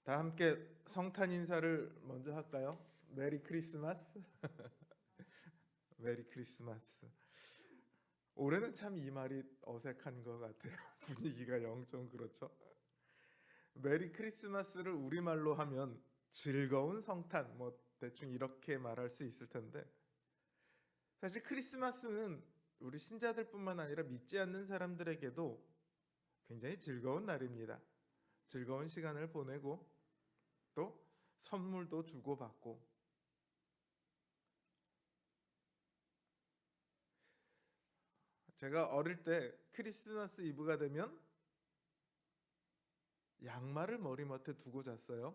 다 함께 성탄 인사를 먼저 할까요? 메리 크리스마스. 메리 크리스마스. 올해는 참 이 말이 어색한 것 같아요. 분위기가 영 좀 그렇죠. 메리 크리스마스를 우리말로 하면 즐거운 성탄, 뭐 대충 이렇게 말할 수 있을 텐데, 사실 크리스마스는 우리 신자들뿐만 아니라 믿지 않는 사람들에게도 굉장히 즐거운 날입니다. 즐거운 시간을 보내고 또 선물도 주고받고. 제가 어릴 때 크리스마스 이브가 되면 양말을 머리맡에 두고 잤어요.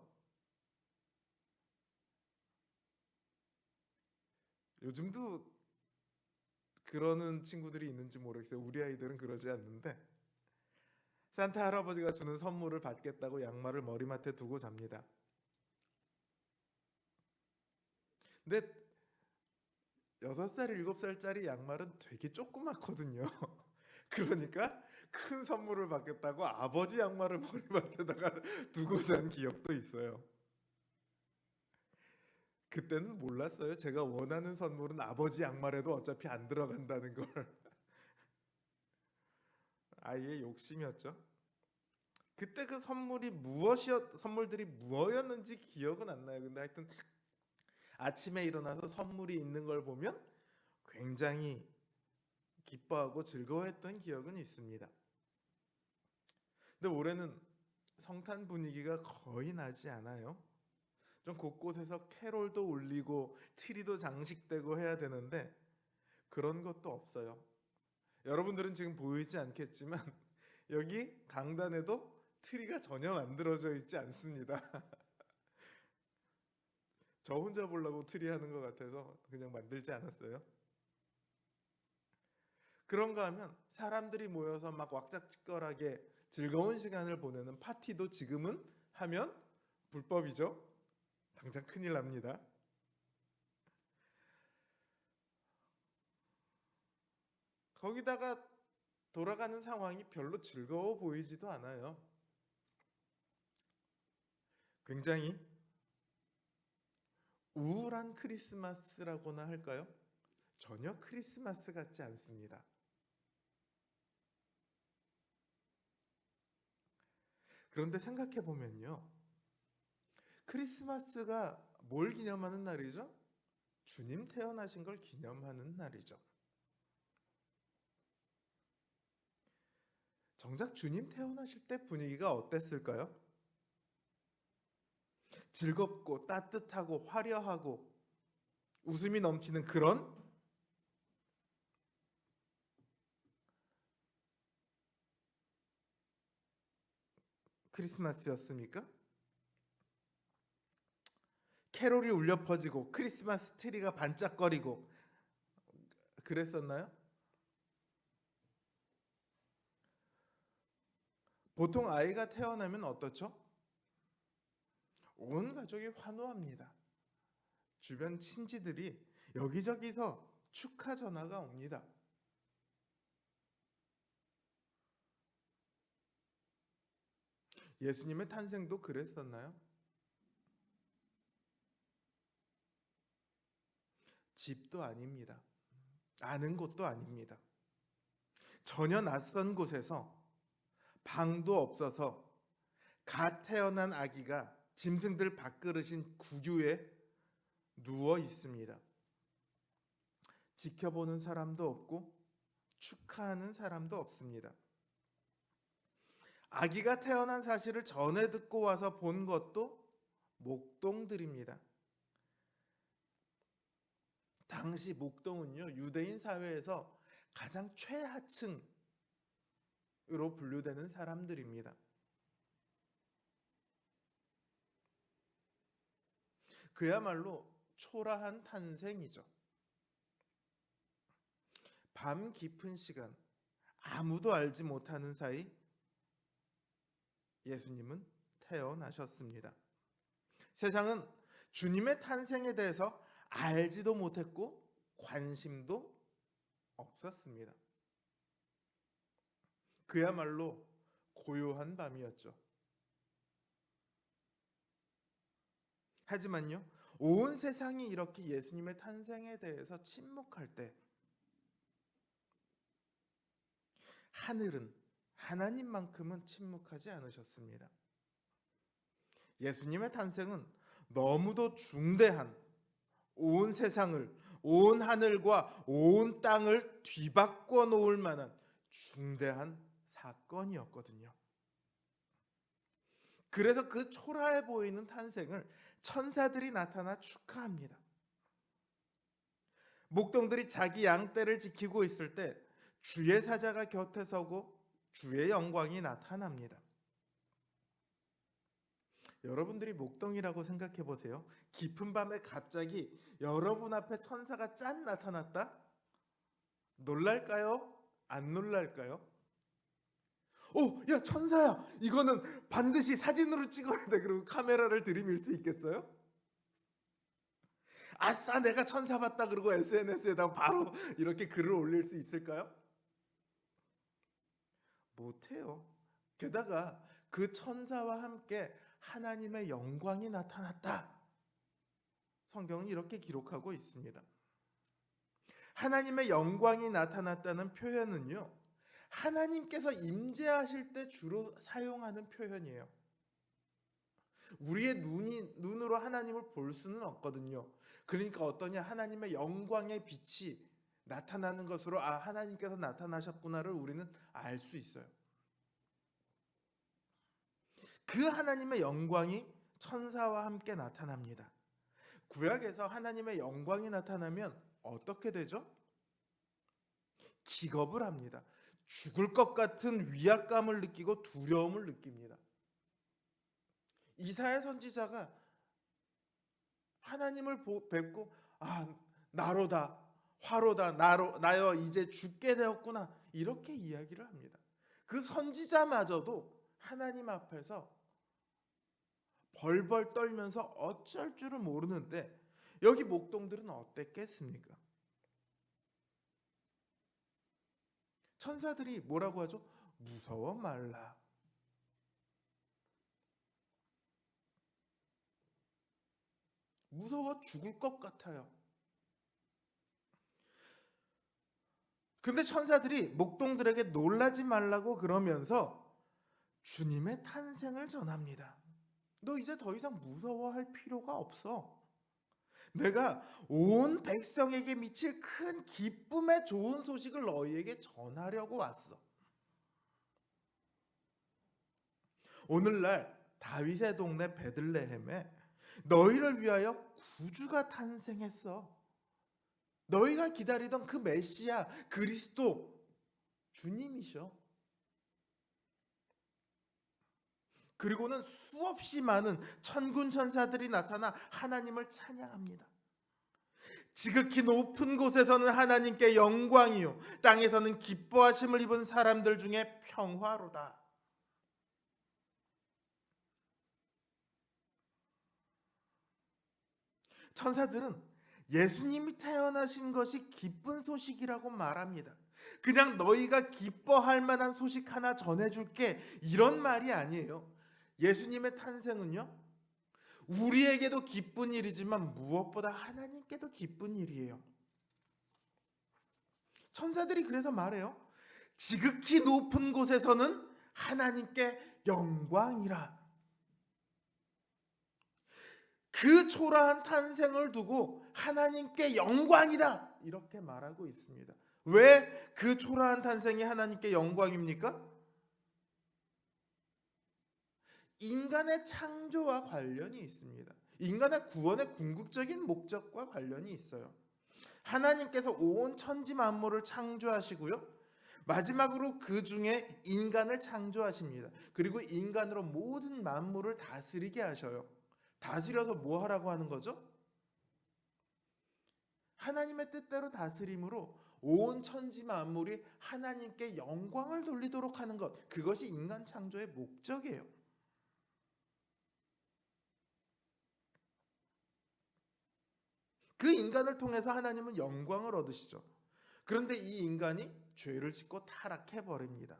요즘도 그러는 친구들이 있는지 모르겠어요. 우리 아이들은 그러지 않는데, 산타 할아버지가 주는 선물을 받겠다고 양말을 머리맡에 두고 잡니다. 근데 6살, 7살짜리 양말은 되게 조그맣거든요. 그러니까 큰 선물을 받겠다고 아버지 양말을 머리맡에다가 두고 잔 기억도 있어요. 그때는 몰랐어요. 제가 원하는 선물은 아버지 양말에도 어차피 안 들어간다는 걸. 아이의 욕심이었죠. 그때 그 선물들이 무엇이었는지 기억은 안 나요. 근데 하여튼 아침에 일어나서 선물이 있는 걸 보면 굉장히 기뻐하고 즐거워했던 기억은 있습니다. 근데 올해는 성탄 분위기가 거의 나지 않아요. 좀 곳곳에서 캐롤도 울리고 트리도 장식되고 해야 되는데 그런 것도 없어요. 여러분들은 지금 보이지 않겠지만 여기 강단에도 트리가 전혀 만들어져 있지 않습니다. 저 혼자 보려고 트리 하는 것 같아서 그냥 만들지 않았어요. 그런가 하면 사람들이 모여서 막 왁작지껄하게 즐거운 시간을 보내는 파티도 지금은 하면 불법이죠. 당장 큰일 납니다. 거기다가 돌아가는 상황이 별로 즐거워 보이지도 않아요. 굉장히 우울한 크리스마스라고나 할까요? 전혀 크리스마스 같지 않습니다. 그런데 생각해 보면요. 크리스마스가 뭘 기념하는 날이죠? 주님 태어나신 걸 기념하는 날이죠. 정작 주님 태어나실 때 분위기가 어땠을까요? 즐겁고 따뜻하고 화려하고 웃음이 넘치는 그런 크리스마스였습니까? 캐롤이 울려 퍼지고 크리스마스 트리가 반짝거리고 그랬었나요? 보통 아이가 태어나면 어떻죠? 온 가족이 환호합니다. 주변 친지들이 여기저기서 축하 전화가 옵니다. 예수님의 탄생도 그랬었나요? 집도 아닙니다. 아는 곳도 아닙니다. 전혀 낯선 곳에서 방도 없어서 갓 태어난 아기가 짐승들 밥그릇인 구유에 누워 있습니다. 지켜보는 사람도 없고 축하하는 사람도 없습니다. 아기가 태어난 사실을 전해 듣고 와서 본 것도 목동들입니다. 당시 목동은요, 유대인 사회에서 가장 최하층으로 분류되는 사람들입니다. 그야말로 초라한 탄생이죠. 밤 깊은 시간, 아무도 알지 못하는 사이 예수님은 태어나셨습니다. 세상은 주님의 탄생에 대해서 알지도 못했고 관심도 없었습니다. 그야말로 고요한 밤이었죠. 하지만요, 온 세상이 이렇게 예수님의 탄생에 대해서 침묵할 때 하늘은 하나님만큼은 침묵하지 않으셨습니다. 예수님의 탄생은 너무도 중대한, 온 세상을, 온 하늘과 온 땅을 뒤바꿔 놓을 만한 중대한 사건이었거든요. 그래서 그 초라해 보이는 탄생을 천사들이 나타나 축하합니다. 목동들이 자기 양떼를 지키고 있을 때 주의 사자가 곁에 서고 주의 영광이 나타납니다. 여러분들이 목동이라고 생각해 보세요. 깊은 밤에 갑자기 여러분 앞에 천사가 짠 나타났다? 놀랄까요? 안 놀랄까요? 야, 천사야! 이거는 반드시 사진으로 찍어야 돼. 그리고 카메라를 들이밀 수 있겠어요? 아싸, 내가 천사 봤다. 그리고 SNS에다 바로 이렇게 글을 올릴 수 있을까요? 못해요. 게다가 그 천사와 함께 하나님의 영광이 나타났다. 성경은 이렇게 기록하고 있습니다. 하나님의 영광이 나타났다는 표현은요, 하나님께서 임재하실 때 주로 사용하는 표현이에요. 우리의 눈으로 하나님을 볼 수는 없거든요. 그러니까 어떠냐, 하나님의 영광의 빛이 나타나는 것으로 하나님께서 나타나셨구나를 우리는 알 수 있어요. 그 하나님의 영광이 천사와 함께 나타납니다. 구약에서 하나님의 영광이 나타나면 어떻게 되죠? 기겁을 합니다. 죽을 것 같은 위압감을 느끼고 두려움을 느낍니다. 이사야 선지자가 하나님을 뵙고 나로다, 화로다, 나여 이제 죽게 되었구나, 이렇게 이야기를 합니다. 그 선지자마저도 하나님 앞에서 벌벌 떨면서 어쩔 줄을 모르는데 여기 목동들은 어땠겠습니까? 천사들이 뭐라고 하죠? 무서워 말라. 무서워 죽을 것 같아요. 근데 천사들이 목동들에게 놀라지 말라고 그러면서 주님의 탄생을 전합니다. 너 이제 더 이상 무서워할 필요가 없어. 내가 온 백성에게 미칠 큰 기쁨의 좋은 소식을 너희에게 전하려고 왔어. 오늘날 다윗의 동네 베들레헴에 너희를 위하여 구주가 탄생했어. 너희가 기다리던 그 메시아 그리스도 주님이셔. 그리고는 수없이 많은 천군 천사들이 나타나 하나님을 찬양합니다. 지극히 높은 곳에서는 하나님께 영광이요, 땅에서는 기뻐하심을 입은 사람들 중에 평화로다. 천사들은 예수님이 태어나신 것이 기쁜 소식이라고 말합니다. 그냥 너희가 기뻐할 만한 소식 하나 전해줄게, 이런 말이 아니에요. 예수님의 탄생은요, 우리에게도 기쁜 일이지만 무엇보다 하나님께도 기쁜 일이에요. 천사들이 그래서 말해요. 지극히 높은 곳에서는 하나님께 영광이라. 그 초라한 탄생을 두고 하나님께 영광이다, 이렇게 말하고 있습니다. 왜 그 초라한 탄생이 하나님께 영광입니까? 인간의 창조와 관련이 있습니다. 인간의 구원의 궁극적인 목적과 관련이 있어요. 하나님께서 온 천지 만물을 창조하시고요, 마지막으로 그 중에 인간을 창조하십니다. 그리고 인간으로 모든 만물을 다스리게 하셔요. 다스려서 뭐 하라고 하는 거죠? 하나님의 뜻대로 다스림으로 온 천지 만물이 하나님께 영광을 돌리도록 하는 것, 그것이 인간 창조의 목적이에요. 그 인간을 통해서 하나님은 영광을 얻으시죠. 그런데 이 인간이 죄를 짓고 타락해 버립니다.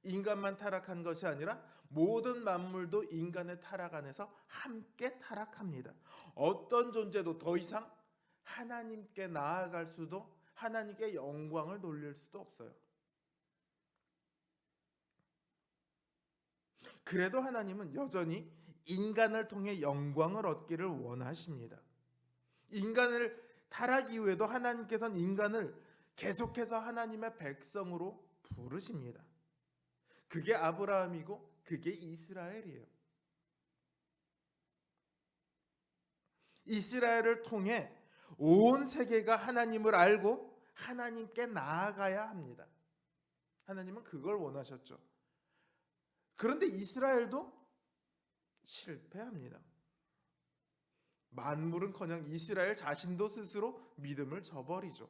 인간만 타락한 것이 아니라 모든 만물도 인간의 타락 안에서 함께 타락합니다. 어떤 존재도 더 이상 하나님께 나아갈 수도, 하나님께 영광을 돌릴 수도 없어요. 그래도 하나님은 여전히 인간을 통해 영광을 얻기를 원하십니다. 인간을 타락 이후에도 하나님께서는 인간을 계속해서 하나님의 백성으로 부르십니다. 그게 아브라함이고 그게 이스라엘이에요. 이스라엘을 통해 온 세계가 하나님을 알고 하나님께 나아가야 합니다. 하나님은 그걸 원하셨죠. 그런데 이스라엘도 실패합니다. 만물은커녕 이스라엘 자신도 스스로 믿음을 저버리죠.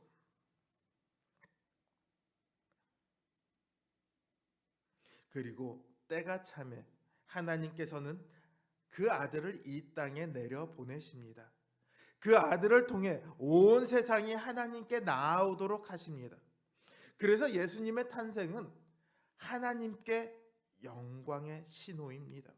그리고 때가 차매 하나님께서는 그 아들을 이 땅에 내려 보내십니다. 그 아들을 통해 온 세상이 하나님께 나아오도록 하십니다. 그래서 예수님의 탄생은 하나님께 영광의 신호입니다.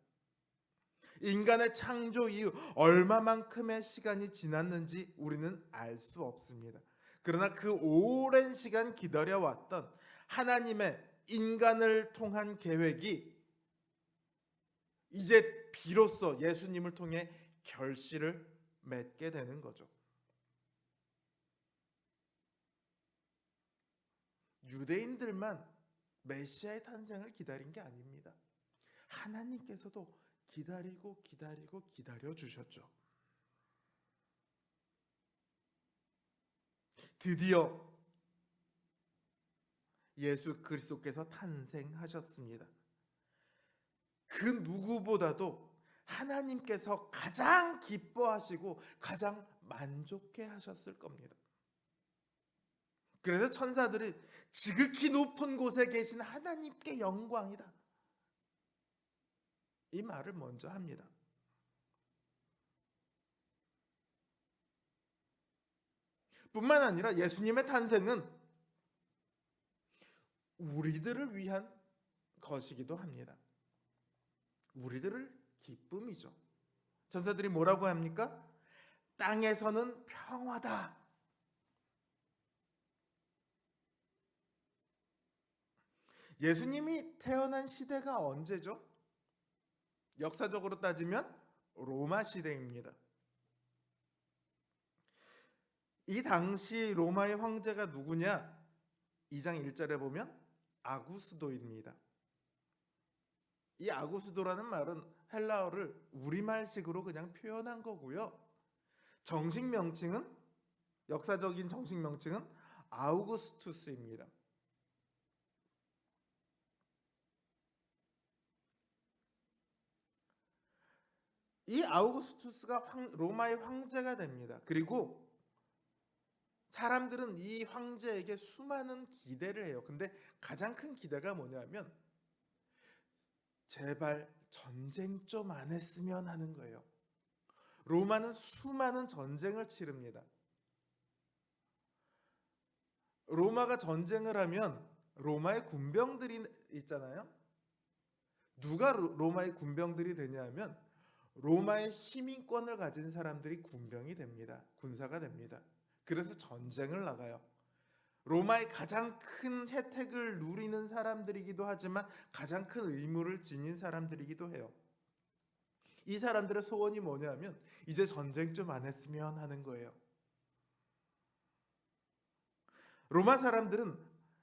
인간의 창조 이후 얼마만큼의 시간이 지났는지 우리는 알 수 없습니다. 그러나 그 오랜 시간 기다려왔던 하나님의 인간을 통한 계획이 이제 비로소 예수님을 통해 결실을 맺게 되는 거죠. 유대인들만 메시아의 탄생을 기다린 게 아닙니다. 하나님께서도 기다려 주셨죠. 드디어 예수 그리스도께서 탄생하셨습니다. 그 누구보다도 하나님께서 가장 기뻐하시고 가장 만족해 하셨을 겁니다. 그래서 천사들이 지극히 높은 곳에 계신 하나님께 영광이다, 이 말을 먼저 합니다. 뿐만 아니라 예수님의 탄생은 우리들을 위한 것이기도 합니다. 우리들을 기쁨이죠. 천사들이 뭐라고 합니까? 땅에서는 평화다. 예수님이 태어난 시대가 언제죠? 역사적으로 따지면 로마 시대입니다. 이 당시 로마의 황제가 누구냐? 2장 1절에 보면 아구스도입니다. 이 아구스도라는 말은 헬라어를 우리말식으로 그냥 표현한 거고요. 정식 명칭은, 역사적인 정식 명칭은 아우구스투스입니다. 이 아우구스투스가 로마의 황제가 됩니다. 그리고 사람들은 이 황제에게 수많은 기대를 해요. 근데 가장 큰 기대가 뭐냐면 제발 전쟁 좀 안 했으면 하는 거예요. 로마는 수많은 전쟁을 치릅니다. 로마가 전쟁을 하면 로마의 군병들이 있잖아요. 누가 로마의 군병들이 되냐면 로마의 시민권을 가진 사람들이 군병이 됩니다. 군사가 됩니다. 그래서 전쟁을 나가요. 로마의 가장 큰 혜택을 누리는 사람들이기도 하지만 가장 큰 의무를 지닌 사람들이기도 해요. 이 사람들의 소원이 뭐냐면 이제 전쟁 좀 안 했으면 하는 거예요. 로마 사람들은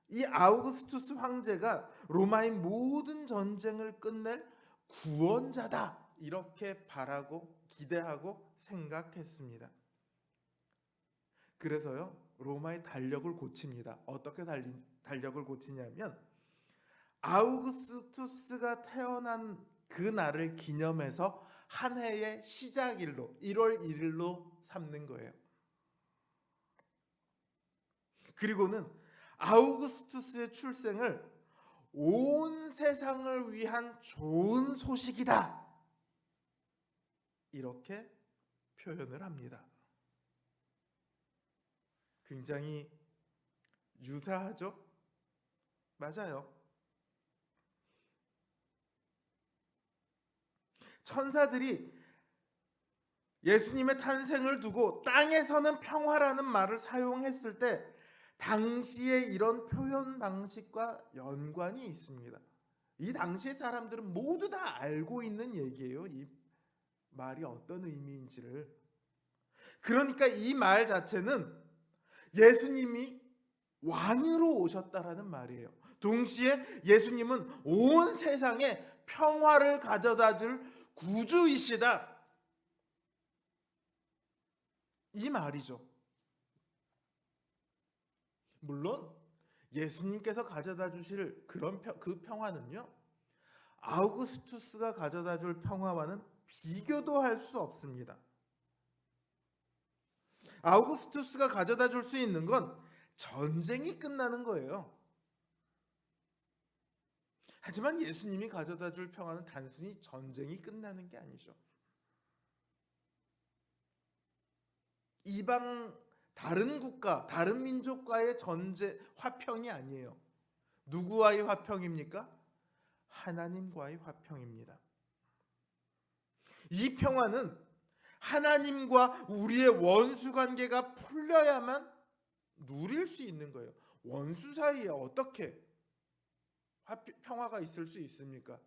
이 아우구스투스 황제가 로마의 모든 전쟁을 끝낼 구원자다, 이렇게 바라고 기대하고 생각했습니다. 그래서요, 로마의 달력을 고칩니다. 어떻게 달력을 고치냐면 아우구스투스가 태어난 그 날을 기념해서 한 해의 시작일로 1월 1일로 삼는 거예요. 그리고는 아우구스투스의 출생을 온 세상을 위한 좋은 소식이다, 이렇게 표현을 합니다. 굉장히 유사하죠? 맞아요. 천사들이 예수님의 탄생을 두고 땅에서는 평화라는 말을 사용했을 때 당시에 이런 표현 방식과 연관이 있습니다. 이 당시의 사람들은 모두 다 알고 있는 얘기예요. 이 말이 어떤 의미인지를. 그러니까 이 말 자체는 예수님이 왕으로 오셨다라는 말이에요. 동시에 예수님은 온 세상에 평화를 가져다 줄 구주이시다, 이 말이죠. 물론 예수님께서 가져다 주실 그 평화는요, 아우구스투스가 가져다 줄 평화와는 비교도 할 수 없습니다. 아우구스투스가 가져다 줄 수 있는 건 전쟁이 끝나는 거예요. 하지만 예수님이 가져다 줄 평화는 단순히 전쟁이 끝나는 게 아니죠. 이방 다른 국가, 다른 민족과의 화평이 아니에요. 누구와의 화평입니까? 하나님과의 화평입니다. 이 평화는 하나님과 우리의 원수 관계가 풀려야만 누릴 수 있는 거예요. 원수 사이에 어떻게 평화가 있을 수 있습니까?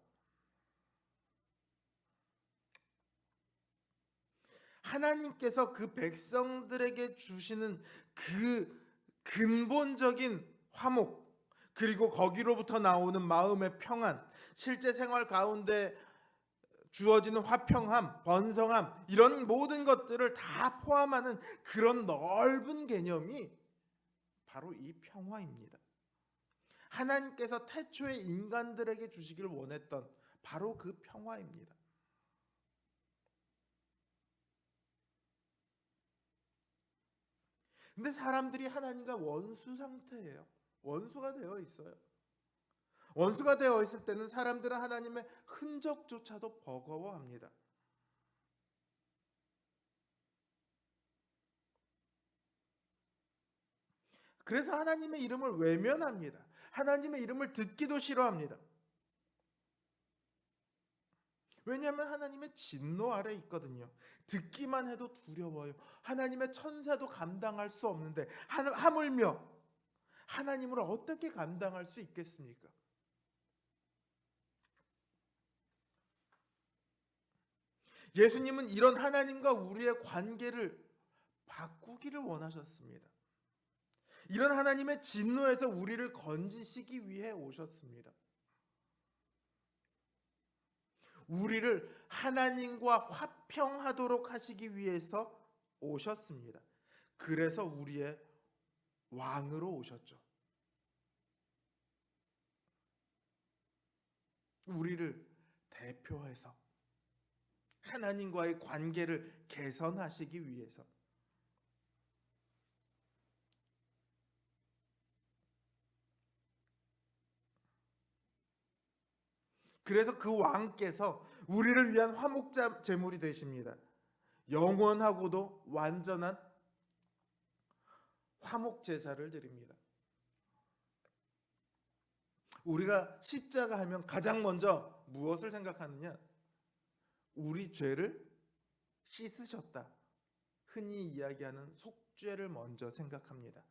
하나님께서 그 백성들에게 주시는 그 근본적인 화목, 그리고 거기로부터 나오는 마음의 평안, 실제 생활 가운데 주어지는 화평함, 번성함, 이런 모든 것들을 다 포함하는 그런 넓은 개념이 바로 이 평화입니다. 하나님께서 태초에 인간들에게 주시길 원했던 바로 그 평화입니다. 근데 사람들이 하나님과 원수 상태예요. 원수가 되어 있어요. 원수가 되어 있을 때는 사람들은 하나님의 흔적조차도 버거워합니다. 그래서 하나님의 이름을 외면합니다. 하나님의 이름을 듣기도 싫어합니다. 왜냐하면 하나님의 진노 아래 있거든요. 듣기만 해도 두려워요. 하나님의 천사도 감당할 수 없는데 하물며 하나님을 어떻게 감당할 수 있겠습니까? 예수님은 이런 하나님과 우리의 관계를 바꾸기를 원하셨습니다. 이런 하나님의 진노에서 우리를 건지시기 위해 오셨습니다. 우리를 하나님과 화평하도록 하시기 위해서 오셨습니다. 그래서 우리의 왕으로 오셨죠. 우리를 대표해서 하나님과의 관계를 개선하시기 위해서. 그래서 그 왕께서 우리를 위한 화목 제물이 되십니다. 영원하고도 완전한 화목 제사를 드립니다. 우리가 십자가 하면 가장 먼저 무엇을 생각하느냐? 우리 죄를 씻으셨다, 흔히 이야기하는 속죄를 먼저 생각합니다.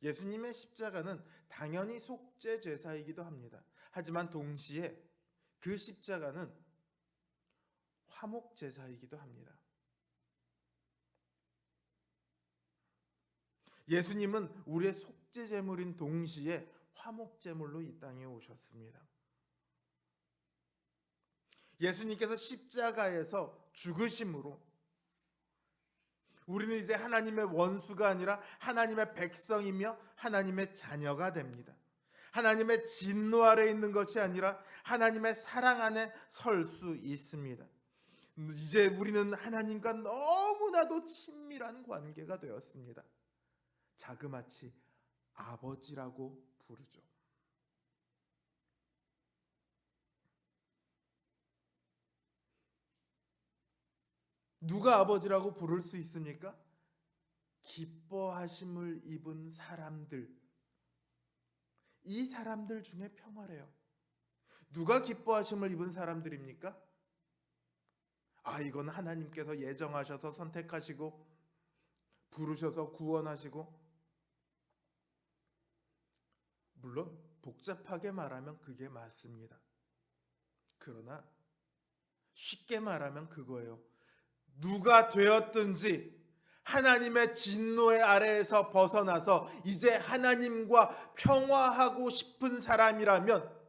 예수님의 십자가는 당연히 속죄 제사이기도 합니다. 하지만 동시에 그 십자가는 화목 제사이기도 합니다. 예수님은 우리의 속죄 제물인 동시에 화목 제물로 이 땅에 오셨습니다. 예수님께서 십자가에서 죽으심으로 우리는 이제 하나님의 원수가 아니라 하나님의 백성이며 하나님의 자녀가 됩니다. 하나님의 진노 아래 있는 것이 아니라 하나님의 사랑 안에 설 수 있습니다. 이제 우리는 하나님과 너무나도 친밀한 관계가 되었습니다. 자그마치 아버지라고 부르죠. 누가 아버지라고 부를 수 있습니까? 기뻐하심을 입은 사람들. 이 사람들 중에 평화래요. 누가 기뻐하심을 입은 사람들입니까? 이건 하나님께서 예정하셔서 선택하시고 부르셔서 구원하시고, 물론 복잡하게 말하면 그게 맞습니다. 그러나 쉽게 말하면 그거예요. 누가 되었든지 하나님의 진노의 아래에서 벗어나서 이제 하나님과 평화하고 싶은 사람이라면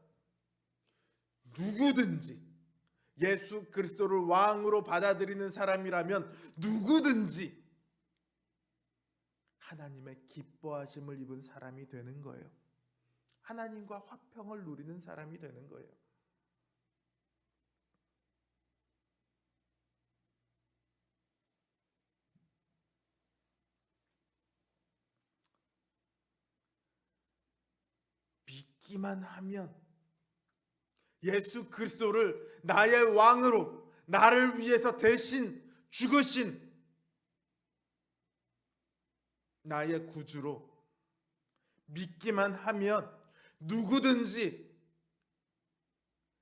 누구든지, 예수 그리스도를 왕으로 받아들이는 사람이라면 누구든지 하나님의 기뻐하심을 입은 사람이 되는 거예요. 하나님과 화평을 누리는 사람이 되는 거예요. 믿기만 하면, 예수 그리스도를 나의 왕으로, 나를 위해서 대신 죽으신 나의 구주로 믿기만 하면 누구든지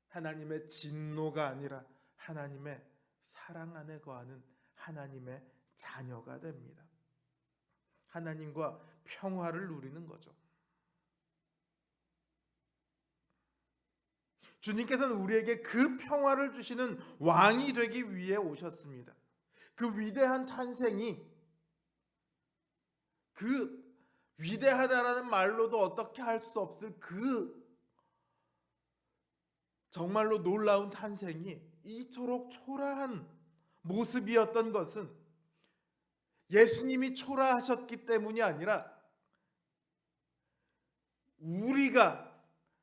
하나님의 진노가 아니라 하나님의 사랑 안에 거하는 하나님의 자녀가 됩니다. 하나님과 평화를 누리는 거죠. 주님께서는 우리에게 그 평화를 주시는 왕이 되기 위해 오셨습니다. 그 위대한 탄생이, 그 위대하다라는 말로도 어떻게 할 수 없을 그 정말로 놀라운 탄생이 이토록 초라한 모습이었던 것은 예수님이 초라하셨기 때문이 아니라 우리가,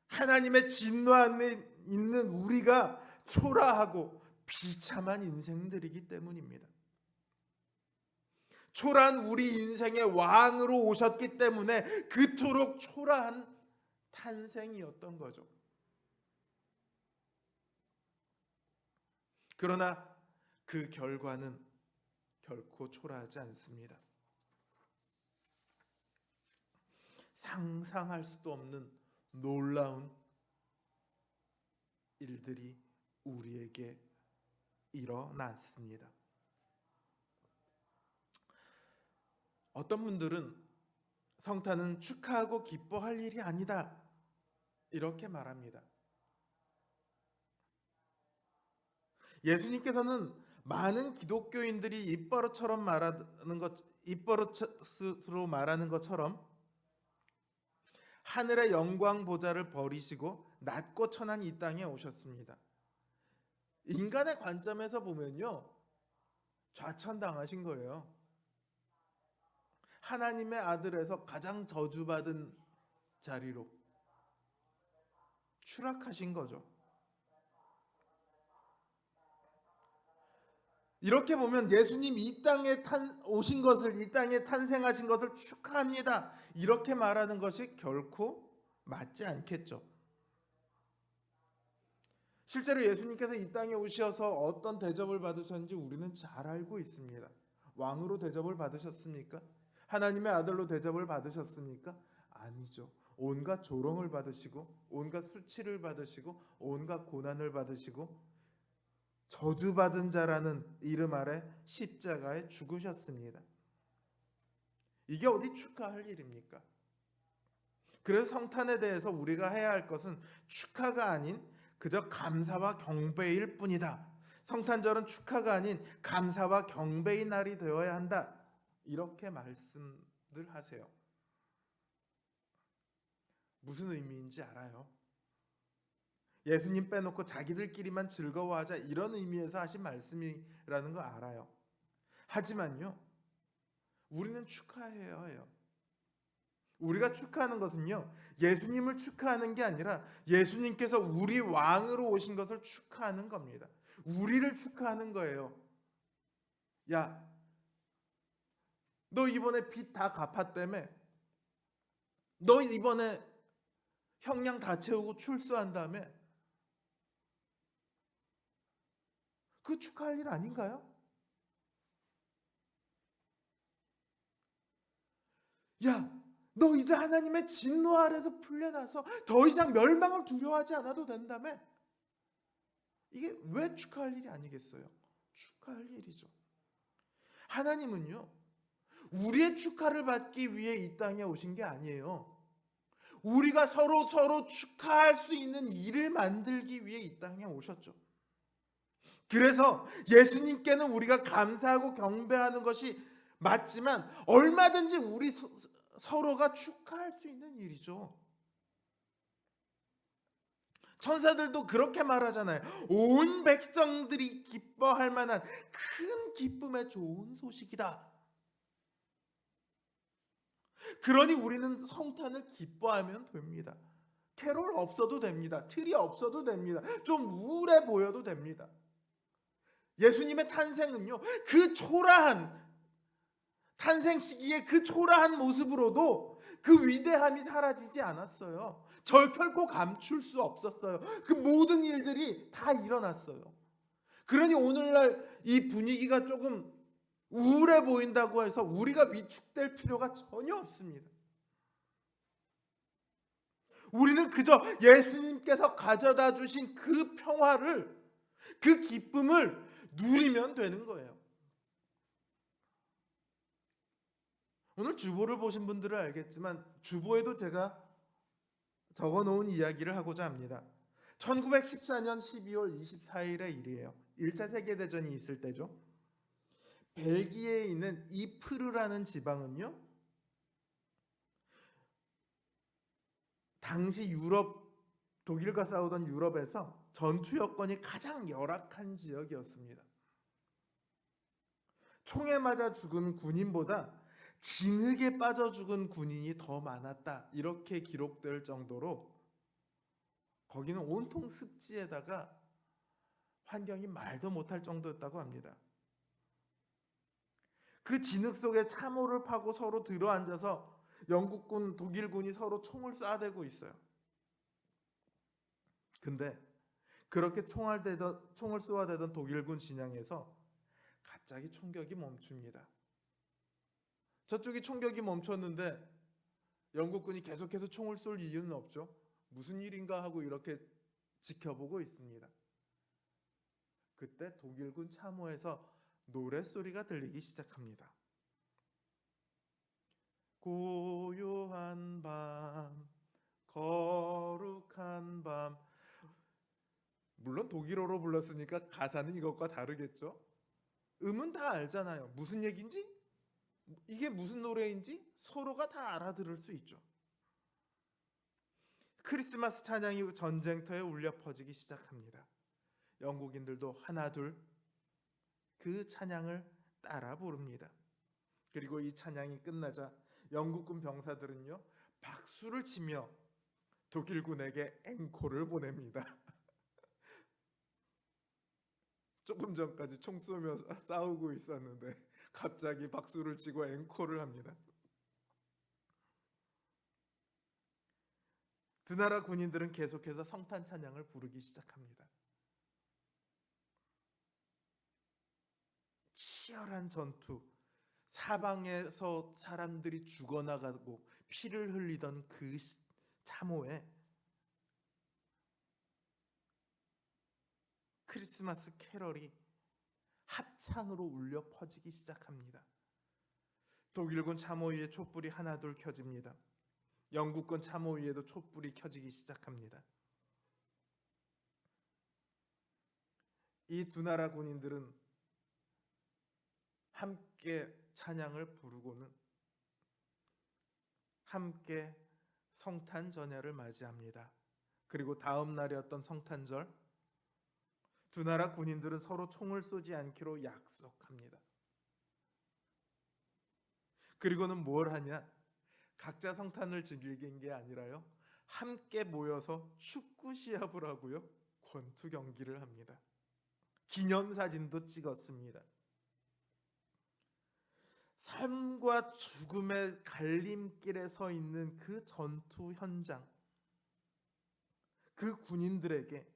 하나님의 진노 안에 있는 우리가 초라하고 비참한 인생들이기 때문입니다. 초라한 우리 인생의 왕으로 오셨기 때문에 그토록 초라한 탄생이었던 거죠. 그러나 그 결과는 결코 초라하지 않습니다. 상상할 수도 없는 놀라운 일들이 우리에게 일어났습니다. 어떤 분들은 성탄은 축하하고 기뻐할 일이 아니다, 이렇게 말합니다. 예수님께서는 많은 기독교인들이 입버릇으로 말하는 것처럼 하늘의 영광 보좌를 버리시고 낮고 천한 이 땅에 오셨습니다. 인간의 관점에서 보면요, 좌천당하신 거예요. 하나님의 아들에서 가장 저주받은 자리로 추락하신 거죠. 이렇게 보면 예수님 이 땅에 오신 것을, 이 땅에 탄생하신 것을 축하합니다, 이렇게 말하는 것이 결코 맞지 않겠죠. 실제로 예수님께서 이 땅에 오셔서 어떤 대접을 받으셨는지 우리는 잘 알고 있습니다. 왕으로 대접을 받으셨습니까? 하나님의 아들로 대접을 받으셨습니까? 아니죠. 온갖 조롱을 받으시고, 온갖 수치를 받으시고, 온갖 고난을 받으시고, 저주받은 자라는 이름 아래 십자가에 죽으셨습니다. 이게 어디 축하할 일입니까? 그래서 성탄에 대해서 우리가 해야 할 것은 축하가 아닌 그저 감사와 경배일 뿐이다. 성탄절은 축하가 아닌 감사와 경배의 날이 되어야 한다, 이렇게 말씀들 하세요. 무슨 의미인지 알아요? 예수님 빼놓고 자기들끼리만 즐거워하자, 이런 의미에서 하신 말씀이라는 거 알아요. 하지만요, 우리는 축하해야 해요. 우리가 축하하는 것은요, 예수님을 축하하는 게 아니라 예수님께서 우리 왕으로 오신 것을 축하하는 겁니다. 우리를 축하하는 거예요. 야, 너 이번에 빚 다 갚았다며? 너 이번에 형량 다 채우고 출소한 다음에? 그 축하할 일 아닌가요? 야, 너 이제 하나님의 진노 아래서 풀려나서 더 이상 멸망을 두려워하지 않아도 된다며? 이게 왜 축하할 일이 아니겠어요? 축하할 일이죠. 하나님은요, 우리의 축하를 받기 위해 이 땅에 오신 게 아니에요. 우리가 서로 축하할 수 있는 일을 만들기 위해 이 땅에 오셨죠. 그래서 예수님께는 우리가 감사하고 경배하는 것이 맞지만 얼마든지 우리 서로가 축하할 수 있는 일이죠. 천사들도 그렇게 말하잖아요. 온 백성들이 기뻐할 만한 큰 기쁨의 좋은 소식이다. 그러니 우리는 성탄을 기뻐하면 됩니다. 캐롤 없어도 됩니다. 트리 없어도 됩니다. 좀 우울해 보여도 됩니다. 예수님의 탄생은요, 그 초라한 탄생 시기의 그 초라한 모습으로도 그 위대함이 사라지지 않았어요. 결코 감출 수 없었어요. 그 모든 일들이 다 일어났어요. 그러니 오늘날 이 분위기가 조금 우울해 보인다고 해서 우리가 위축될 필요가 전혀 없습니다. 우리는 그저 예수님께서 가져다 주신 그 평화를, 그 기쁨을 누리면 되는 거예요. 오늘 주보를 보신 분들은 알겠지만 주보에도 제가 적어놓은 이야기를 하고자 합니다. 1914년 12월 24일의 일이에요. 1차 세계대전이 있을 때죠. 벨기에에 있는 이프르라는 지방은요, 당시 독일과 싸우던 유럽에서 전투 여건이 가장 열악한 지역이었습니다. 총에 맞아 죽은 군인보다 진흙에 빠져 죽은 군인이 더 많았다, 이렇게 기록될 정도로 거기는 온통 습지에다가 환경이 말도 못할 정도였다고 합니다. 그 진흙 속에 참호를 파고 서로 들어앉아서 영국군, 독일군이 서로 총을 쏴대고 있어요. 근데 그렇게 총을 쏘아대던 독일군 진영에서 갑자기 총격이 멈춥니다. 저쪽이 총격이 멈췄는데 영국군이 계속해서 총을 쏠 이유는 없죠. 무슨 일인가 하고 이렇게 지켜보고 있습니다. 그때 독일군 참호에서 노랫소리가 들리기 시작합니다. 고요한 밤, 거룩한 밤. 물론 독일어로 불렀으니까 가사는 이것과 다르겠죠. 음은 다 알잖아요. 무슨 얘기인지, 이게 무슨 노래인지 서로가 다 알아들을 수 있죠. 크리스마스 찬양이 전쟁터에 울려 퍼지기 시작합니다. 영국인들도 하나둘 그 찬양을 따라 부릅니다. 그리고 이 찬양이 끝나자 영국군 병사들은요, 박수를 치며 독일군에게 앵콜을 보냅니다. 조금 전까지 총 쏘며 싸우고 있었는데 갑자기 박수를 치고 앵콜을 합니다. 두 나라 군인들은 계속해서 성탄 찬양을 부르기 시작합니다. 치열한 전투, 사방에서 사람들이 죽어나가고 피를 흘리던 그 참호에 크리스마스 캐럴이 합창으로 울려 퍼지기 시작합니다. 독일군 참호 위에 촛불이 하나둘 켜집니다. 영국군 참호 위에도 촛불이 켜지기 시작합니다. 이 두 나라 군인들은 함께 찬양을 부르고는 함께 성탄 전야를 맞이합니다. 그리고 다음 날이었던 성탄절, 두 나라 군인들은 서로 총을 쏘지 않기로 약속합니다. 그리고는 뭘 하냐? 각자 성탄을 즐기는 게 아니라요, 함께 모여서 축구 시합을 하고요, 권투 경기를 합니다. 기념사진도 찍었습니다. 삶과 죽음의 갈림길에 서 있는 그 전투 현장, 그 군인들에게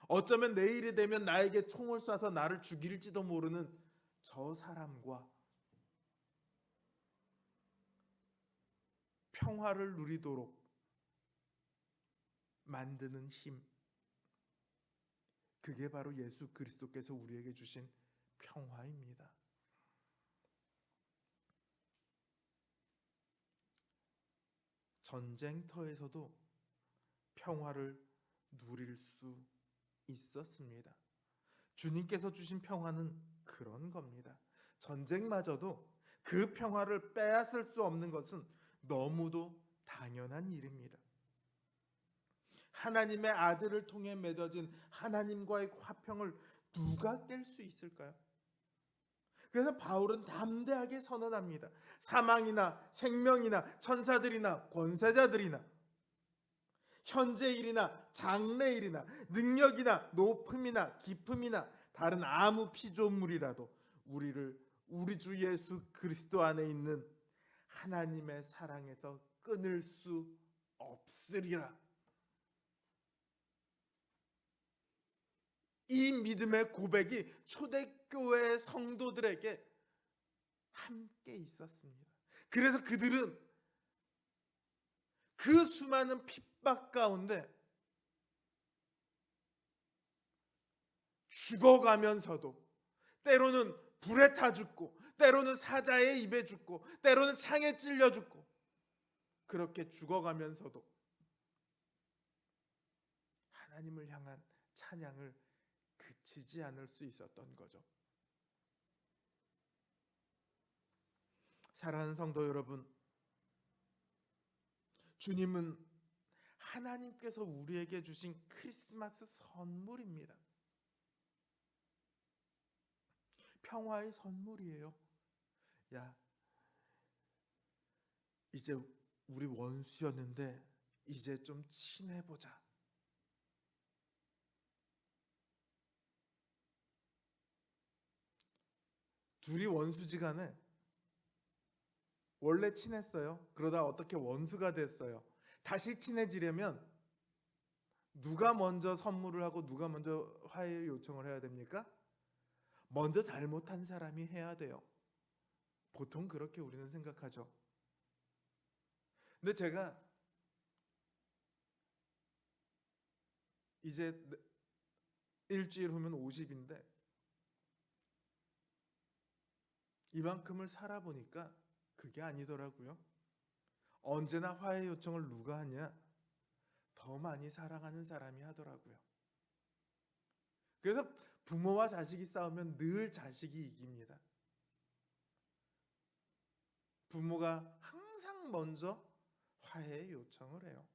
어쩌면 내일이 되면 나에게 총을 쏴서 나를 죽일지도 모르는 저 사람과 평화를 누리도록 만드는 힘, 그게 바로 예수 그리스도께서 우리에게 주신 평화입니다. 전쟁터에서도 평화를 누릴 수 있었습니다. 주님께서 주신 평화는 그런 겁니다. 전쟁마저도 그 평화를 빼앗을 수 없는 것은 너무도 당연한 일입니다. 하나님의 아들을 통해 맺어진 하나님과의 화평을 누가 깰 수 있을까요? 그래서 바울은 담대하게 선언합니다. 사망이나 생명이나 천사들이나 권세자들이나 현재일이나 장래일이나 능력이나 높음이나 깊음이나 다른 아무 피조물이라도 우리 주 예수 그리스도 안에 있는 하나님의 사랑에서 끊을 수 없으리라. 이 믿음의 고백이 초대교회 성도들에게 함께 있었습니다. 그래서 그들은 그 수많은 핍박 가운데 죽어가면서도 때로는 불에 타 죽고 때로는 사자의 입에 죽고 때로는 창에 찔려 죽고 그렇게 죽어가면서도 하나님을 향한 찬양을 그치지 않을 수 있었던 거죠. 사랑하는 성도 여러분, 주님은 하나님께서 우리에게 주신 크리스마스 선물입니다. 평화의 선물이에요. 야, 이제 우리 원수였는데 이제 좀 친해보자. 둘이 원수지간에 원래 친했어요. 그러다 어떻게 원수가 됐어요. 다시 친해지려면 누가 먼저 선물을 하고 누가 먼저 화해 요청을 해야 됩니까? 먼저 잘못한 사람이 해야 돼요. 보통 그렇게 우리는 생각하죠. 근데 제가 이제 일주일 후면 50인데 이만큼을 살아보니까 그게 아니더라고요. 언제나 화해 요청을 누가 하냐? 더 많이 사랑하는 사람이 하더라고요. 그래서 부모와 자식이 싸우면 늘 자식이 이깁니다. 부모가 항상 먼저 화해 요청을 해요.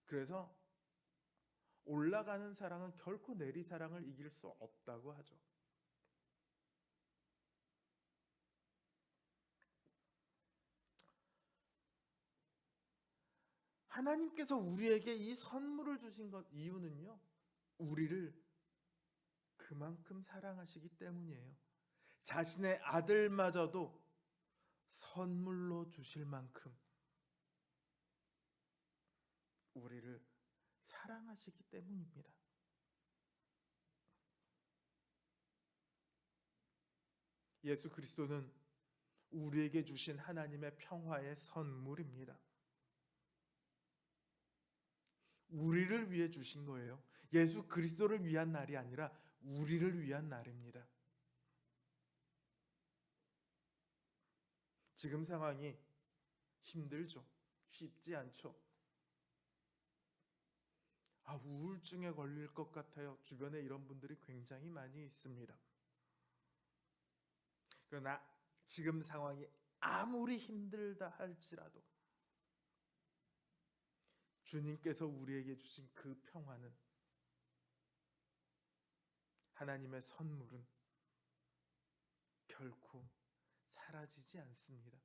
그래서 올라가는 사랑은 결코 내리 사랑을 이길 수 없다고 하죠. 하나님께서 우리에게 이 선물을 주신 것 이유는요, 우리를 그만큼 사랑하시기 때문이에요. 자신의 아들마저도 선물로 주실 만큼 우리를 사랑하시기 때문입니다. 예수 그리스도는 우리에게 주신 하나님의 평화의 선물입니다. 우리를 위해 주신 거예요. 예수 그리스도를 위한 날이 아니라 우리를 위한 날입니다. 지금 상황이 힘들죠. 쉽지 않죠. 우울증에 걸릴 것 같아요. 주변에 이런 분들이 굉장히 많이 있습니다. 그러나 지금 상황이 아무리 힘들다 할지라도 주님께서 우리에게 주신 그 평화는, 하나님의 선물은 결코 사라지지 않습니다.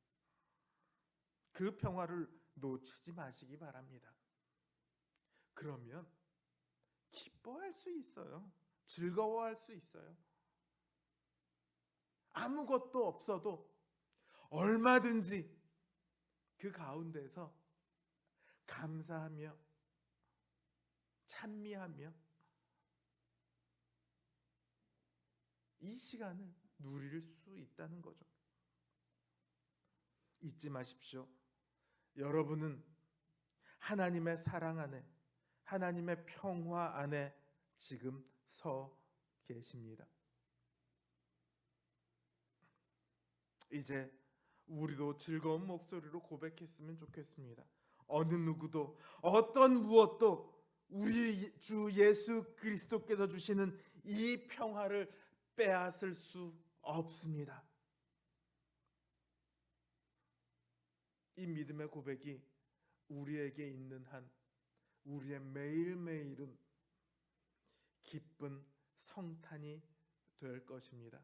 그 평화를 놓치지 마시기 바랍니다. 그러면 기뻐할 수 있어요. 즐거워할 수 있어요. 아무것도 없어도 얼마든지 그 가운데서 감사하며 찬미하며 이 시간을 누릴 수 있다는 거죠. 잊지 마십시오. 여러분은 하나님의 사랑 안에 하나님의 평화 안에 지금 서 계십니다. 이제 우리도 즐거운 목소리로 고백했으면 좋겠습니다. 어느 누구도 어떤 무엇도 우리 주 예수 그리스도께서 주시는 이 평화를 빼앗을 수 없습니다. 이 믿음의 고백이 우리에게 있는 한 우리의 매일매일은 기쁜 성탄이 될 것입니다.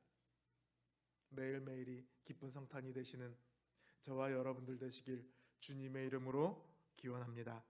매일매일이 기쁜 성탄이 되시는 저와 여러분들 되시길 주님의 이름으로 기원합니다.